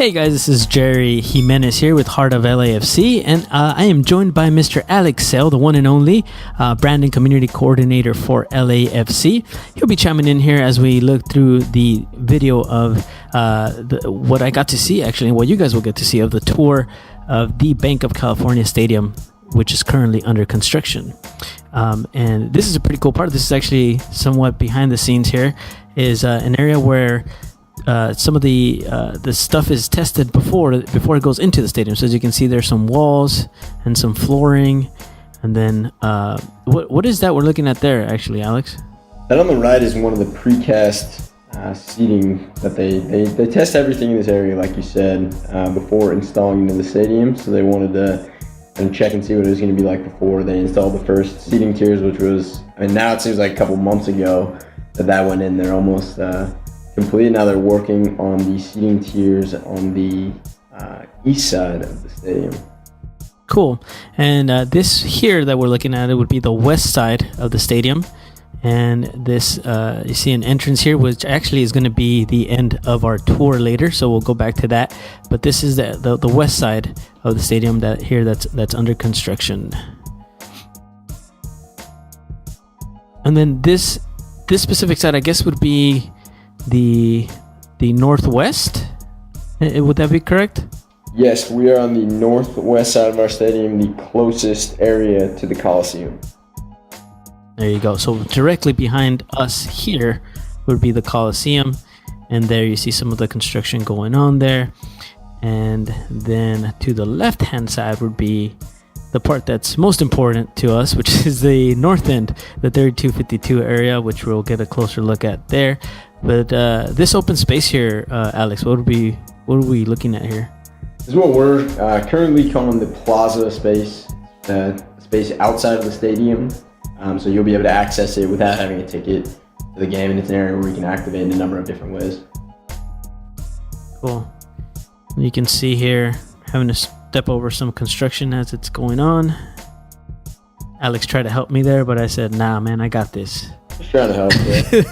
Hey guys, this is Jerry Jimenez here with Heart of LAFC, and I am joined by Mr. Alex Sale, the one and only brand and community coordinator for LAFC. He'll be chiming in here as we look through the video of what I got to see, actually, and what you guys will get to see of the tour of the Banc of California Stadium, which is currently under construction. And this is a pretty cool part. This is actually somewhat behind the scenes here, is an area where some of the stuff is tested before it goes into the stadium. So as you can see, there's some walls and some flooring, and then what is that we're looking at there, actually, Alex? That on the right is one of the precast seating that they test everything in this area, like you said, before installing into the stadium. So they wanted to kind of check and see what it was going to be like before they installed the first seating tiers, which was, I mean, now it seems like a couple months ago that went in. They're almost complete. Now they're working on the seating tiers on the east side of the stadium. Cool. And this here that we're looking at, it would be the west side of the stadium. And this, you see an entrance here, which actually is going to be the end of our tour later. So we'll go back to that. But this is the west side of the stadium that's under construction. And then this specific side, I guess, would be the northwest. Would that be correct? Yes, we are on the northwest side of our stadium, the closest area to the Coliseum. There you go. So directly behind us here would be the Coliseum, and there you see some of the construction going on there. And then to the left-hand side would be the part that's most important to us, which is the north end, the 3252 area, which we'll get a closer look at there. But this open space here, Alex, what are we looking at here? This is what we're currently calling the plaza space, space outside of the stadium. So you'll be able to access it without having a ticket to the game, and it's an area where you can activate in a number of different ways. Cool. You can see here, having to step over some construction as it's going on. Alex tried to help me there, but I said, nah, man, I got this. Just trying to help you.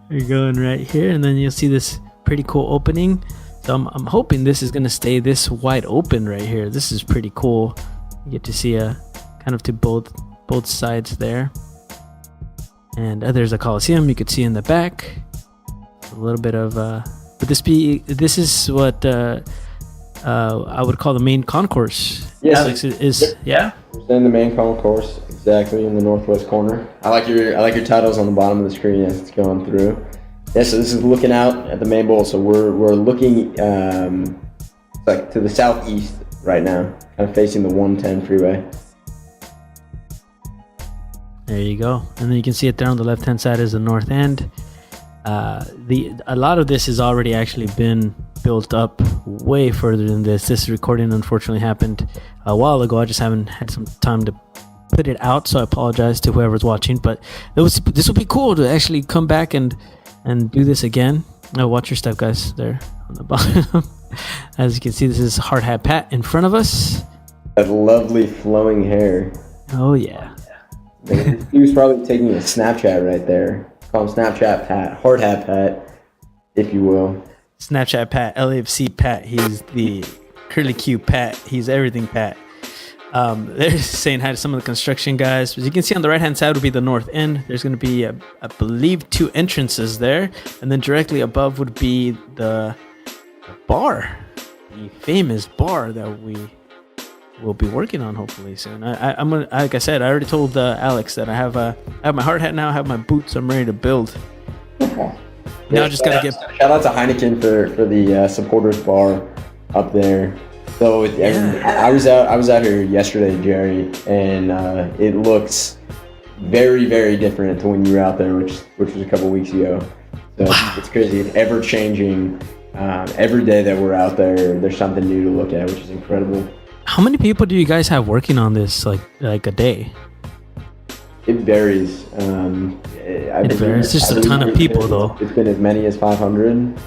You're going right here, and then you'll see this pretty cool opening. So I'm hoping this is going to stay this wide open right here. This is pretty cool. You get to see kind of to both sides there. And there's a Coliseum you could see in the back. A little bit of would this is what I would call the main concourse. Yes, Alex, is yeah. We're in the main concourse, exactly in the northwest corner. I like your titles on the bottom of the screen as it's going through. Yeah, so this is looking out at the main bowl. So we're looking like to the southeast right now, kind of facing the 110 freeway. There you go, and then you can see it there on the left-hand side is the north end. A lot of this has already actually been built up way further than this. This recording unfortunately happened a while ago. I just haven't had some time to put it out, so I apologize to whoever's watching. But this would be cool to actually come back and do this again. Watch your step, guys, there on the bottom. As you can see, this is Hard Hat Pat in front of us. That lovely flowing hair. Oh yeah. He was probably taking a Snapchat right there. Call him Snapchat Pat, Hard Hat Pat, if you will. Snapchat Pat, LAFC Pat. He's the curly Q Pat. He's everything Pat. They're saying hi to some of the construction guys. As you can see on the right-hand side would be the north end. There's going to be, I believe, 2 entrances there. And then directly above would be the bar, the famous bar that we will be working on hopefully soon. I'm gonna, like I said, I already told Alex that I have my hard hat now. I have my boots. I'm ready to build. Now I just gotta get. Shout out to Heineken for the supporters bar up there. So I was out here yesterday, Jerry, and it looks very, very different to when you were out there, which was a couple weeks ago. So it's crazy. It's ever changing. Every day that we're out there, there's something new to look at, which is incredible. How many people do you guys have working on this, like a day? It varies. It varies. Just a ton of people, though. It's been as many as 500.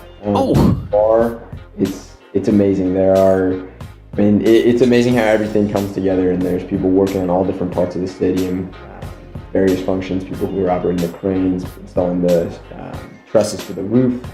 Bar. It's amazing. It's amazing how everything comes together, and there's people working on all different parts of the stadium, various functions. People who are operating the cranes, installing the trusses for the roof,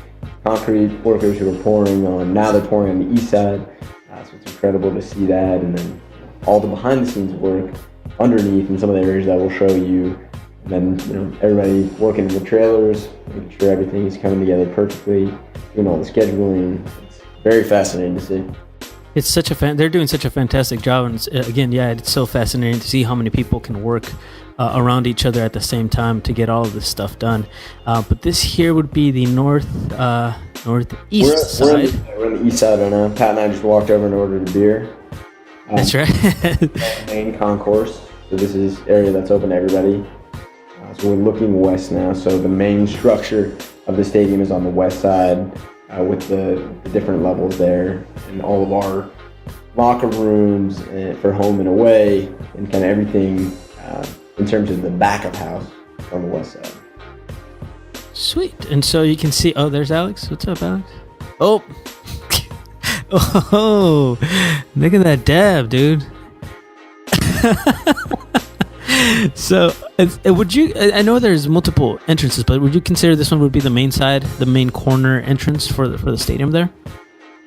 concrete workers who are pouring on. Now they're pouring on the east side, so it's incredible to see that. And then all the behind-the-scenes work underneath in some of the areas that we'll show you. And then everybody working in the trailers, making sure everything is coming together perfectly, doing all the scheduling. It's very fascinating to see. It's such they're doing such a fantastic job, and it's so fascinating to see how many people can work around each other at the same time to get all of this stuff done. But this here would be the northeast side. We're on the east side right now. Pat and I just walked over and ordered a beer. That's right. Main concourse. So this is area that's open to everybody. So we're looking west now. So the main structure of the stadium is on the west side. With the different levels there, and all of our locker rooms for home and away, and kind of everything in terms of the back of house on the west side. Sweet. And so you can see, there's Alex. What's up, Alex? Oh, oh, look at that dab, dude. So, would you? I know there's multiple entrances, but would you consider this one would be the main side, the main corner entrance for the stadium there?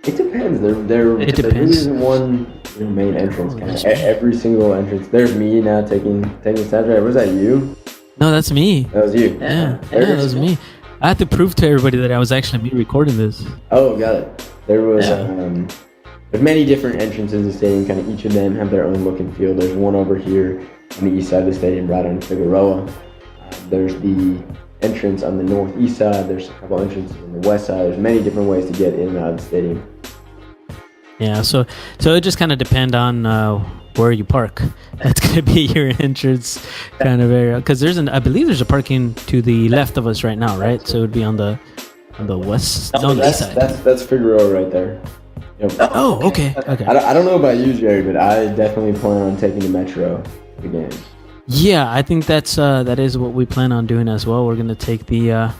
It depends. There isn't one main entrance. Every single entrance. There's me now taking a snap. Was that you? No, that's me. That was you. Yeah, that was me. I had to prove to everybody that I was actually me recording this. Oh, got it. There was there's many different entrances in the stadium. Kind of each of them have their own look and feel. There's one over here on the east side of the stadium, right on Figueroa. There's the entrance on the northeast side. There's a couple entrances on the west side. There's many different ways to get in and out of the stadium. Yeah, so it just kind of depends on where you park. That's going to be your entrance kind of area. Because I believe there's a parking to the left of us right now, right? So it would be on the west, the east side. That's Figueroa right there. Yep. Oh, okay. I don't know about you, Jerry, but I definitely plan on taking the metro again. Yeah, I think that is what we plan on doing as well. We're gonna take the I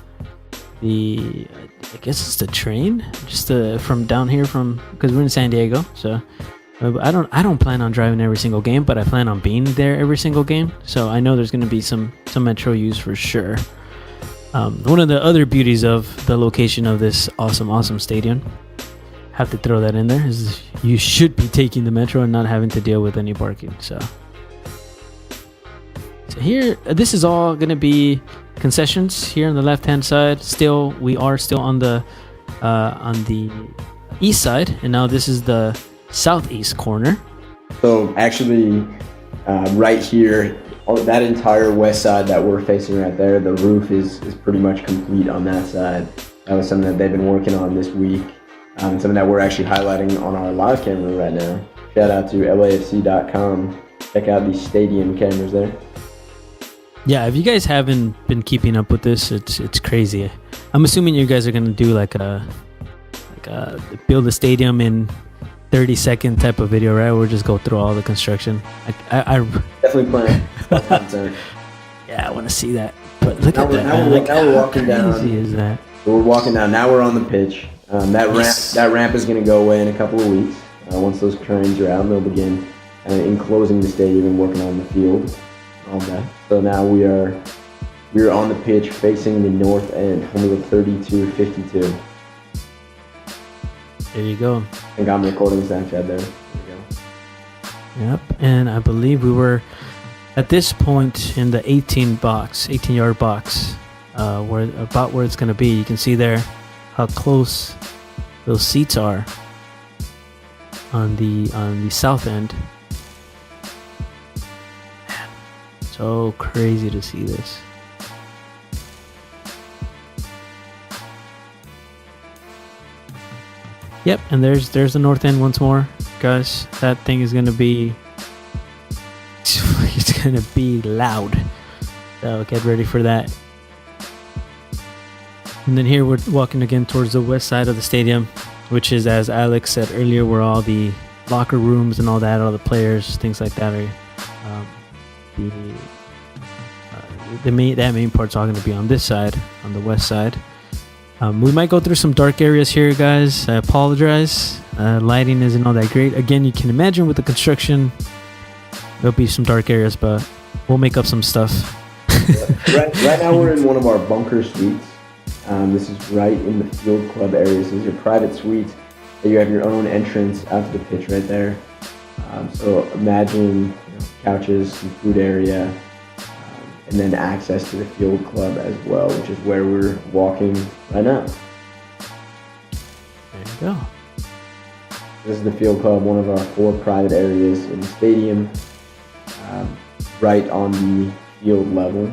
guess it's the train, just from down here because we're in San Diego. So I don't plan on driving every single game, but I plan on being there every single game. So I know there's gonna be some metro use for sure. One of the other beauties of the location of this awesome stadium, have to throw that in there, is you should be taking the metro and not having to deal with any parking. So here, this is all going to be concessions here on the left-hand side. We are still on the east side, and now this is the southeast corner. So actually, right here, that entire west side that we're facing right there, the roof is pretty much complete on that side. That was something that they've been working on this week. Something that we're actually highlighting on our live camera right now. Shout out to LAFC.com. Check out the stadium cameras there. Yeah, if you guys haven't been keeping up with this, it's crazy. I'm assuming you guys are gonna do like a build a stadium in 30-second type of video, right? We'll just go through all the construction. I definitely plan. Yeah, I want to see that. But look at that. Now we're walking down. How crazy is that? So we're walking down. Now we're on the pitch. That ramp is going to go away in a couple of weeks. Once those cranes are out, they'll begin enclosing the stadium and working on the field. All that. So now we are on the pitch facing the north end, home of the 32-52. There you go. I think I'm recording Snapchat there. There you go. Yep, and I believe we were at this point in the 18-yard box, where it's going to be. You can see there how close those seats are on the south end. Man, so crazy to see this. Yep, and there's the north end once more, guys. That thing is gonna be it's gonna be loud. So get ready for that. And then here we're walking again towards the west side of the stadium, which is, as Alex said earlier, where all the locker rooms and all that, all the players, things like that are. That main part's all going to be on this side, on the west side. We might go through some dark areas here, guys. I apologize. Lighting isn't all that great. Again, you can imagine with the construction, there'll be some dark areas, but we'll make up some stuff. Right now we're in one of our bunker suites. This is right in the field club area. So these are private suites. You have your own entrance out to the pitch right there. So imagine couches, some food area, and then access to the field club as well, which is where we're walking right now. There you go. This is the field club, one of our 4 private areas in the stadium, right on the field level.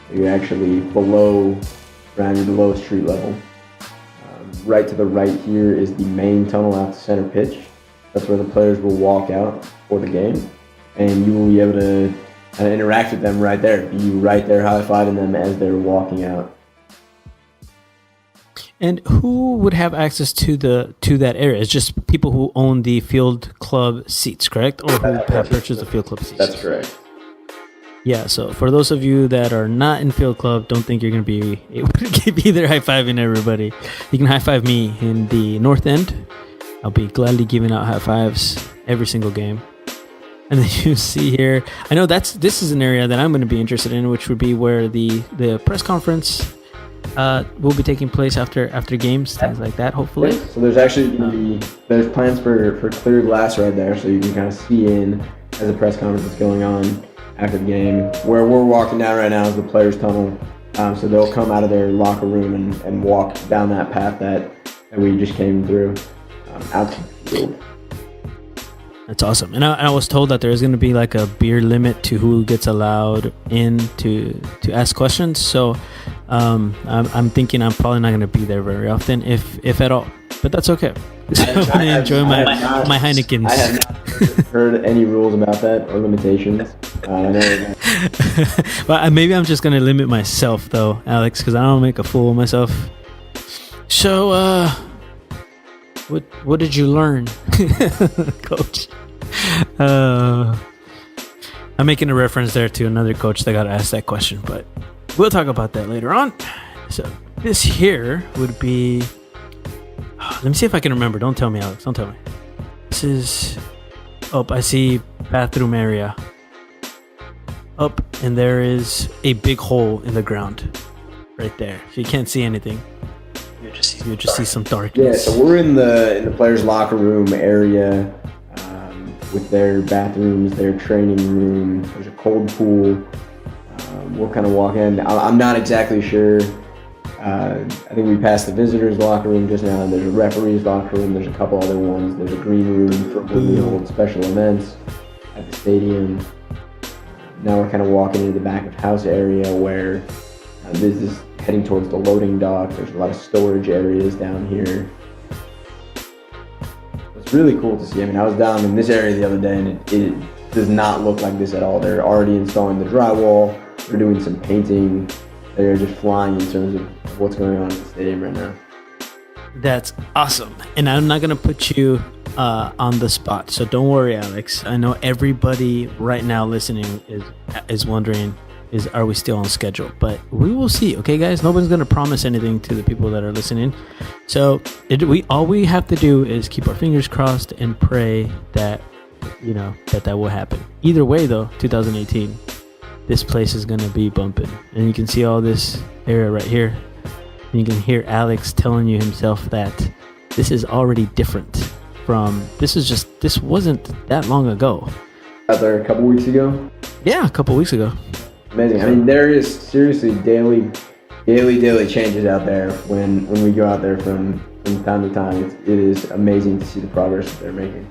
So you're actually below street level. Right to the right here is the main tunnel out to center pitch. That's where the players will walk out for the game, and you will be able to kind of interact with them right there. Be right there high-fiving them as they're walking out. And who would have access to that area? It's just people who own the field club seats, correct? Or who have purchased the field club seats? That's correct. Yeah, so for those of you that are not in field club, don't think you're going to be able to be there high-fiving everybody. You can high-five me in the north end. I'll be gladly giving out high-fives every single game. And then you see here, I know this is an area that I'm going to be interested in, which would be where the press conference will be taking place after games, things like that, hopefully. So there's actually going to be, there's plans for clear glass right there, so you can kind of see in as the press conference is going on after the game. Where we're walking down right now is the players' tunnel. So they'll come out of their locker room and walk down that path that we just came through out to the field. That's awesome. And I was told that there's going to be like a beer limit to who gets allowed in to ask questions. So I'm thinking I'm probably not going to be there very often, if at all. But that's okay. I'm going to enjoy my Heinekens. I have not heard any rules about that or limitations. But maybe I'm just going to limit myself, though, Alex, because I don't make a fool of myself. So, what did you learn, Coach? I'm making a reference there to another coach that got asked that question, but we'll talk about that later on. So this here would be... let me see if I can remember. Don't tell me, Alex. Don't tell me. This is... I see bathroom area. And there is a big hole in the ground right there. So you can't see anything. You just see some darkness. Yeah, so we're in the players' locker room area with their bathrooms, their training room. There's a cold pool. We'll kind of walk in. I'm not exactly sure. I think we passed the visitors' locker room just now. There's a referee's locker room. There's a couple other ones. There's a green room for when we hold special events at the stadium. Now we're kind of walking into the back of house area where this is heading towards the loading dock. There's a lot of storage areas down here. It's really cool to see. I mean, I was down in this area the other day, and it does not look like this at all. They're already installing the drywall. They're doing some painting. They're just flying in terms of what's going on at the stadium right now. That's awesome. And I'm not going to put you on the spot, so don't worry, Alex. I know everybody right now listening is wondering, are we still on schedule? But we will see. Okay, guys, nobody's going to promise anything to the people that are listening. So all we have to do is keep our fingers crossed and pray that that will happen. Either way, though, 2018, this place is going to be bumping, and you can see all this area right here. And you can hear Alex telling you himself that this is already different from this wasn't that long ago. Out there a couple weeks ago? Yeah, a couple weeks ago. Amazing. I mean, there is seriously daily changes out there when we go out there from time to time. It is amazing to see the progress that they're making.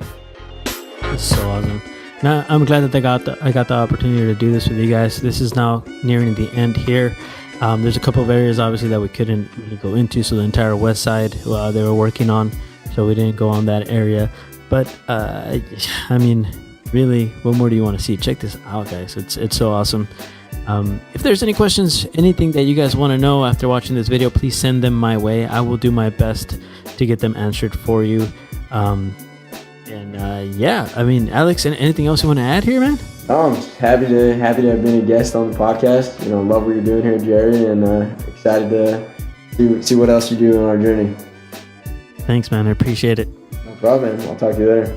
It's so awesome. Now, I'm glad that I got the opportunity to do this with you guys. This is now nearing the end here. There's a couple of areas obviously that we couldn't really go into, so the entire west side they were working on, so we didn't go on that area. But I mean, really, what more do you want to see? Check this out, guys. It's so awesome. If there's any questions, anything that you guys want to know after watching this video, please send them my way. I will do my best to get them answered for you. Yeah, I mean, Alex, anything else you want to add here, man? I'm just happy to have been a guest on the podcast. Love what you're doing here, Jerry, and excited to see what else you do on our journey. Thanks, man. I appreciate it. No problem, man. I'll talk to you later.